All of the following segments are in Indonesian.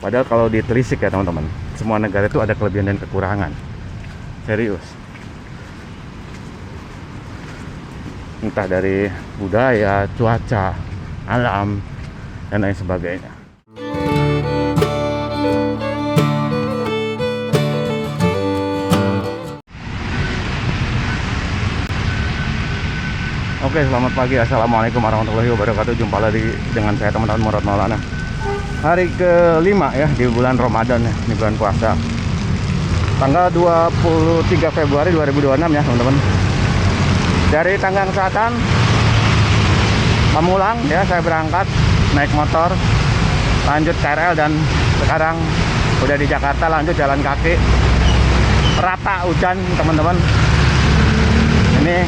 Padahal kalau ditelisik ya teman-teman, semua negara itu ada kelebihan dan kekurangan. Serius. Entah dari budaya, cuaca, alam, dan lain sebagainya. Oke, selamat pagi. Assalamualaikum warahmatullahi wabarakatuh. Jumpa lagi dengan saya teman-teman Murad Maulana. Hari ke-5 ya di bulan Ramadan ya, di bulan puasa. Tanggal 23 Februari 2026 ya teman-teman. Dari Tanggang Selatan Pamulang ya, saya berangkat naik motor lanjut KRL dan sekarang udah di Jakarta, lanjut jalan kaki. Rata hujan teman-teman. Ini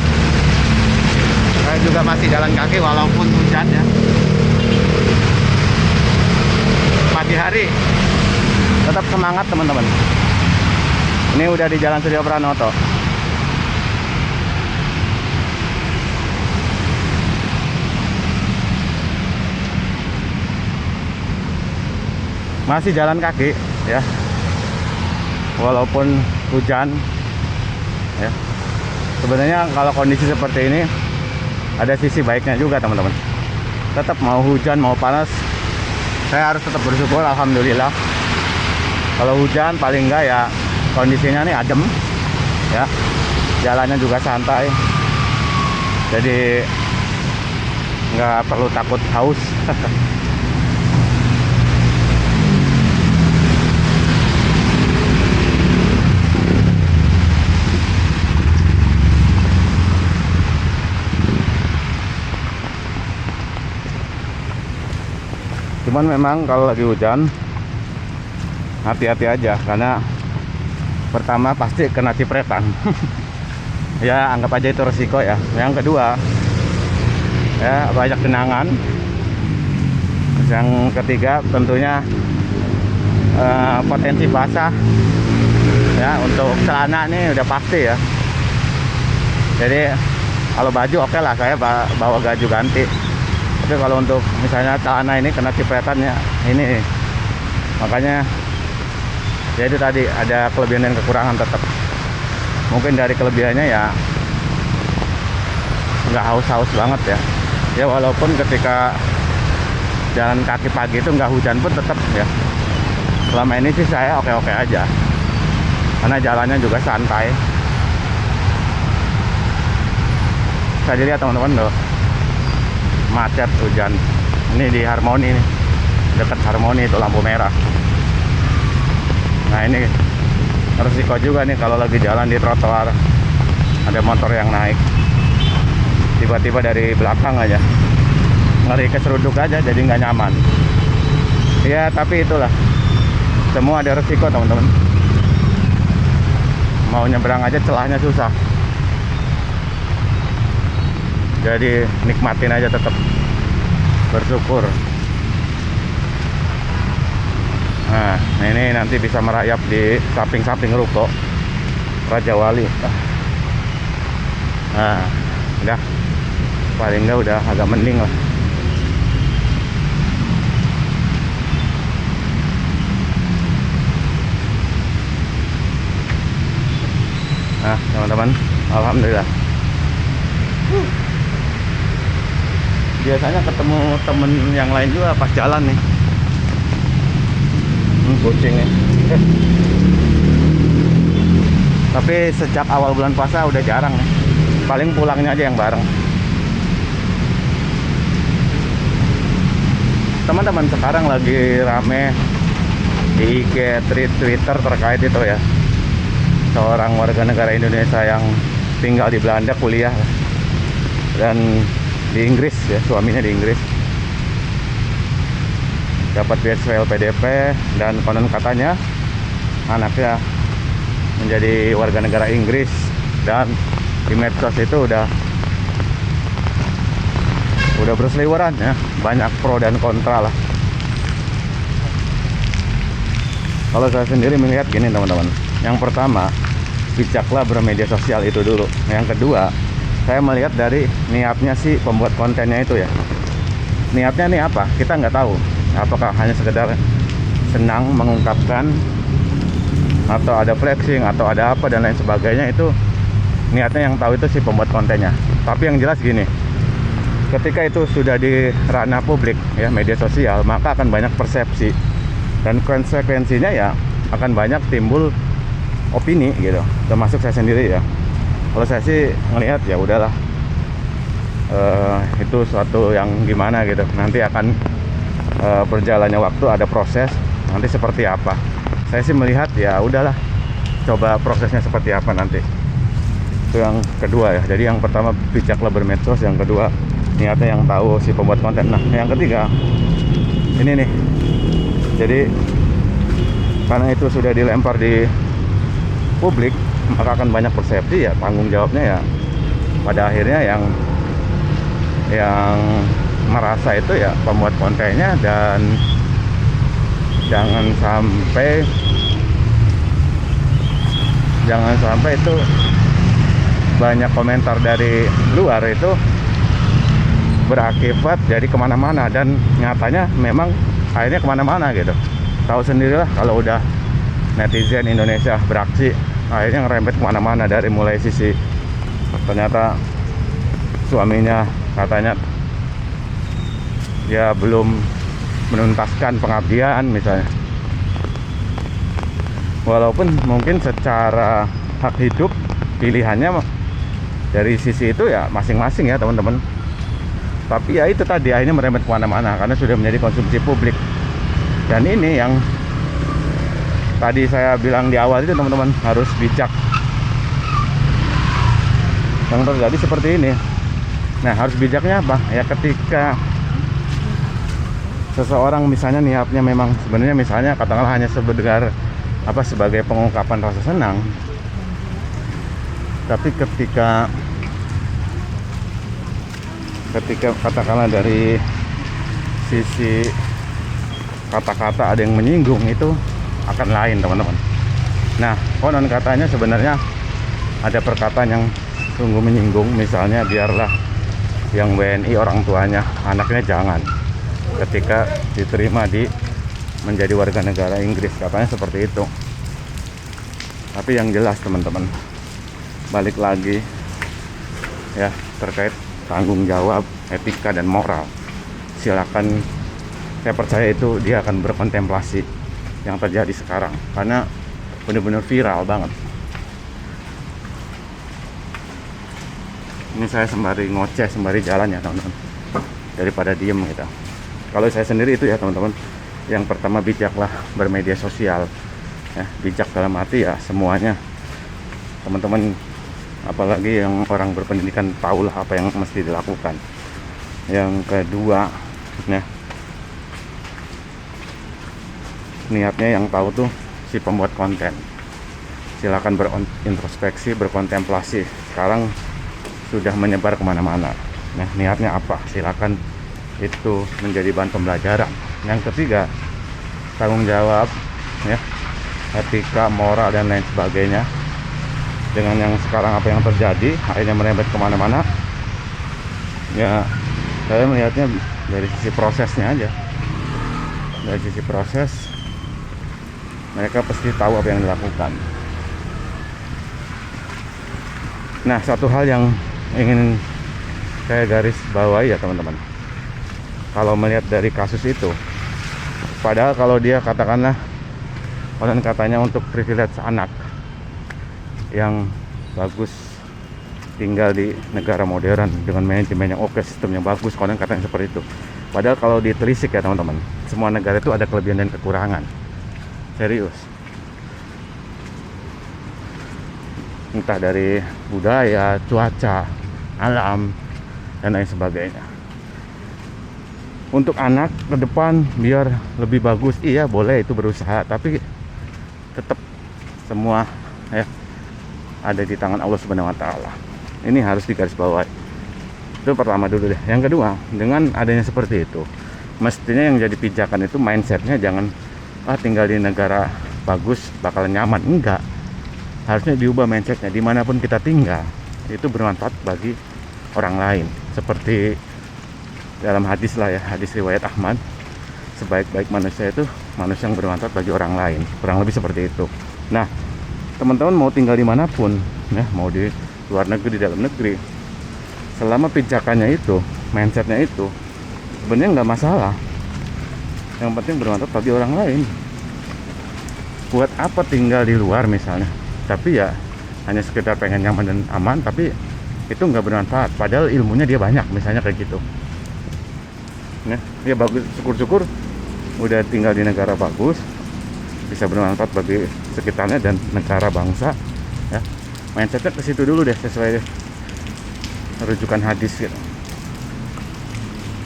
saya juga masih jalan kaki walaupun hujan ya. Pagi hari tetap semangat teman-teman. Ini udah di Jalan Suryo Pranoto. Masih jalan kaki ya, walaupun hujan ya. Sebenarnya kalau kondisi seperti ini ada sisi baiknya juga teman-teman. Tetap mau hujan mau panas, saya harus tetap bersyukur, alhamdulillah. Kalau hujan paling enggak ya kondisinya nih adem ya, jalannya juga santai, jadi nggak perlu takut haus. Cuman memang kalau lagi hujan hati-hati aja, karena pertama pasti kena cipretan. Ya anggap aja itu resiko ya. Yang kedua ya banyak genangan. Yang ketiga tentunya potensi basah ya. Untuk celana nih udah pasti ya. Jadi kalau baju oke lah, saya bawa baju ganti. Tapi kalau untuk misalnya celana ini kena cipretannya ini, makanya ya itu tadi ada kelebihan dan kekurangan tetap. Mungkin dari kelebihannya ya nggak haus-haus banget ya. Ya walaupun ketika jalan kaki pagi itu nggak hujan pun tetap ya. Selama ini sih saya oke-oke aja, karena jalannya juga santai. Bisa dilihat teman-teman loh, macet hujan. Ini di Harmoni nih, dekat Harmoni itu lampu merah. Nah ini resiko juga nih kalau lagi jalan di trotoar ada motor yang naik tiba-tiba dari belakang aja, ngeri keseruduk aja, jadi nggak nyaman ya. Tapi itulah, semua ada resiko teman-teman. Mau nyebrang aja celahnya susah, jadi nikmatin aja, tetap bersyukur. Nah ini nanti bisa merayap di samping-samping ruko Raja Wali. Nah udah, paling enggak udah agak mending lah. Nah teman-teman, alhamdulillah. Biasanya ketemu temen yang lain juga pas jalan nih. Kucing nih. Tapi sejak awal bulan puasa udah jarang nih. Paling pulangnya aja yang bareng. Teman-teman, sekarang lagi rame di IG, Twitter terkait itu ya. Seorang warga negara Indonesia yang tinggal di Belanda kuliah dan di Inggris ya, suaminya di Inggris, dapat beasiswa LPDP dan konon katanya anaknya menjadi warga negara Inggris. Dan di medsos itu udah berseliweran ya, banyak pro dan kontra lah. Kalau saya sendiri melihat gini teman-teman, yang pertama bijaklah bermedia sosial itu dulu. Yang kedua, saya melihat dari niatnya si pembuat kontennya itu ya. Niatnya nih apa? Kita nggak tahu. Apakah hanya sekedar senang mengungkapkan atau ada flexing atau ada apa dan lain sebagainya, itu niatnya yang tahu itu si pembuat kontennya. Tapi yang jelas gini, ketika itu sudah di ranah publik ya, media sosial, maka akan banyak persepsi dan konsekuensinya ya akan banyak timbul opini gitu, termasuk saya sendiri ya. Kalau saya sih ngelihat ya udahlah, itu suatu yang gimana gitu, nanti akan berjalannya waktu, ada proses nanti seperti apa. Saya sih melihat ya udahlah, coba prosesnya seperti apa nanti. Itu yang kedua ya. Jadi yang pertama bijaklah bermedsos, yang kedua niatnya yang tahu si pembuat konten. Nah yang ketiga ini nih, jadi karena itu sudah dilempar di publik, maka akan banyak persepsi ya, tanggung jawabnya ya pada akhirnya yang merasa itu ya pembuat kontennya. Dan jangan sampai itu banyak komentar dari luar itu berakibat jadi kemana-mana, dan nyatanya memang akhirnya kemana-mana gitu. Tahu sendirilah kalau udah netizen Indonesia beraksi, akhirnya ngerembet kemana-mana. Dari mulai sisi ternyata suaminya katanya dia belum menuntaskan pengabdian misalnya, walaupun mungkin secara hak hidup pilihannya dari sisi itu ya masing-masing ya teman-teman. Tapi ya itu tadi, akhirnya merembet kemana-mana karena sudah menjadi konsumsi publik. Dan ini yang tadi saya bilang di awal itu teman-teman, harus bijak. Yang terjadi seperti ini. Nah harus bijaknya apa? Ya ketika seseorang misalnya niatnya memang sebenarnya misalnya katakanlah hanya sebagai pengungkapan rasa senang, tapi ketika katakanlah dari sisi kata-kata ada yang menyinggung, itu akan lain teman-teman. Nah konon katanya sebenarnya ada perkataan yang sungguh menyinggung, misalnya biarlah yang WNI orang tuanya, anaknya jangan, ketika diterima menjadi warga negara Inggris, katanya seperti itu. Tapi yang jelas teman-teman, balik lagi ya, terkait tanggung jawab, etika dan moral, silakan. Saya percaya itu dia akan berkontemplasi yang terjadi sekarang, karena benar-benar viral banget. Ini saya sembari ngoceh, sembari jalan ya teman-teman, daripada diem gitu. Kalau saya sendiri itu ya teman-teman, yang pertama bijaklah bermedia sosial ya. Bijak dalam arti ya semuanya teman-teman, apalagi yang orang berpendidikan, tahulah apa yang mesti dilakukan. Yang kedua ya, niatnya yang tahu tuh si pembuat konten, silakan berintrospeksi, berkontemplasi. Sekarang sudah menyebar kemana-mana. Nah niatnya apa? Silakan itu menjadi bahan pembelajaran. Yang ketiga, tanggung jawab ya, etika, moral dan lain sebagainya. Dengan yang sekarang apa yang terjadi, akhirnya merembet kemana-mana ya, saya melihatnya dari sisi prosesnya aja. Dari sisi proses, mereka pasti tahu apa yang dilakukan. Nah satu hal yang ingin saya garis bawahi ya teman-teman, kalau melihat dari kasus itu, padahal kalau dia katakanlah konon katanya untuk privilege anak yang bagus, tinggal di negara modern dengan manajemen yang oke, sistem yang bagus, konon katanya seperti itu. Padahal kalau ditelisik ya teman-teman, semua negara itu ada kelebihan dan kekurangan. Serius. Entah dari budaya, cuaca, alam dan lain sebagainya. Untuk anak ke depan biar lebih bagus, iya boleh itu berusaha, tapi tetap semua ya ada di tangan Allah Subhanahu wa taala. Ini harus digarisbawahi. Itu pertama dulu deh. Yang kedua, dengan adanya seperti itu, mestinya yang jadi pijakan itu mindsetnya jangan tinggal di negara bagus bakalan nyaman. Enggak. Harusnya diubah mindsetnya, dimanapun kita tinggal itu bermanfaat bagi orang lain. Seperti dalam hadis lah ya, hadis riwayat Ahmad, sebaik-baik manusia itu manusia yang bermanfaat bagi orang lain, kurang lebih seperti itu. Nah, teman-teman mau tinggal dimanapun, ya, mau di luar negeri, di dalam negeri, selama pijakannya itu, mindsetnya itu, sebenarnya nggak masalah. Yang penting bermanfaat bagi orang lain. Buat apa tinggal di luar misalnya, tapi ya hanya sekedar pengen nyaman dan aman, tapi itu nggak bermanfaat, padahal ilmunya dia banyak, misalnya kayak gitu. Nah, ya bagus, syukur-syukur udah tinggal di negara bagus, bisa bermanfaat bagi sekitarnya dan negara bangsa, ya. Mindsetnya ke situ dulu deh, sesuai rujukan hadis gitu.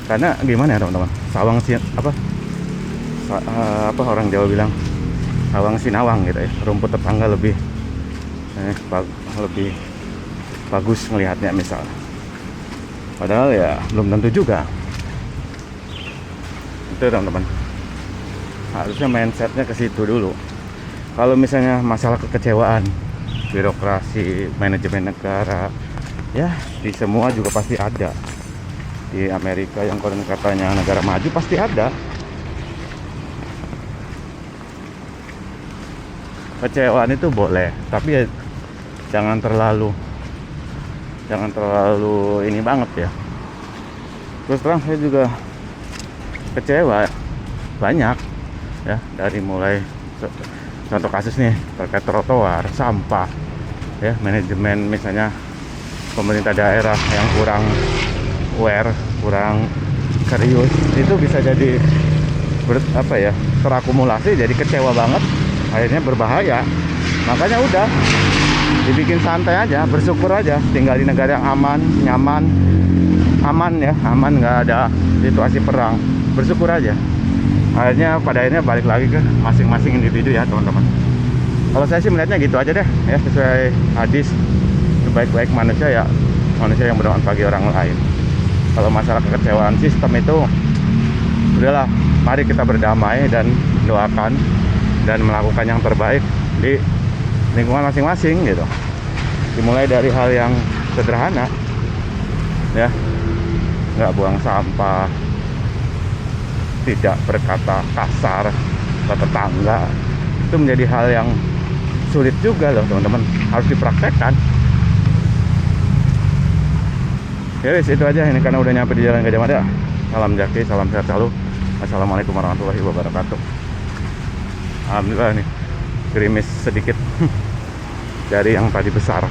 Karena gimana ya teman-teman, sawang si apa orang Jawa bilang, sawang sinawang gitu ya, rumput tetangga lebih lebih bagus melihatnya misalnya, padahal ya belum tentu juga. Itu teman-teman, harusnya mindsetnya ke situ dulu. Kalau misalnya masalah kekecewaan, birokrasi, manajemen negara, ya di semua juga pasti ada. Di Amerika yang konon katanya negara maju pasti ada. Kecewaan itu boleh, tapi ya jangan terlalu ini banget ya. Terus terang saya juga kecewa banyak ya, dari mulai contoh kasus nih terkait trotoar, sampah ya, manajemen misalnya pemerintah daerah yang kurang aware, kurang serius, itu bisa jadi terakumulasi, jadi kecewa banget, akhirnya berbahaya. Makanya udah dibikin santai aja, bersyukur aja tinggal di negara yang aman, nyaman, aman, nggak ada situasi perang, bersyukur aja. Pada akhirnya balik lagi ke masing-masing individu ya teman-teman. Kalau saya sih melihatnya gitu aja deh ya, sesuai hadis, sebaik-baik manusia ya manusia yang bermanfaat bagi orang lain. Kalau masalah kekecewaan sistem itu udahlah, mari kita berdamai dan doakan dan melakukan yang terbaik di lingkungan masing-masing gitu. Dimulai dari hal yang sederhana ya, nggak buang sampah, tidak berkata kasar ke tetangga, itu menjadi hal yang sulit juga loh teman-teman, harus dipraktekkan. Ya wis, itu aja ini karena udah nyampe di Jalan Gajah Mada. Salam jaki, salam sehat selalu. Assalamualaikum warahmatullahi wabarakatuh. Alhamdulillah nih gerimis sedikit dari yang tadi besar.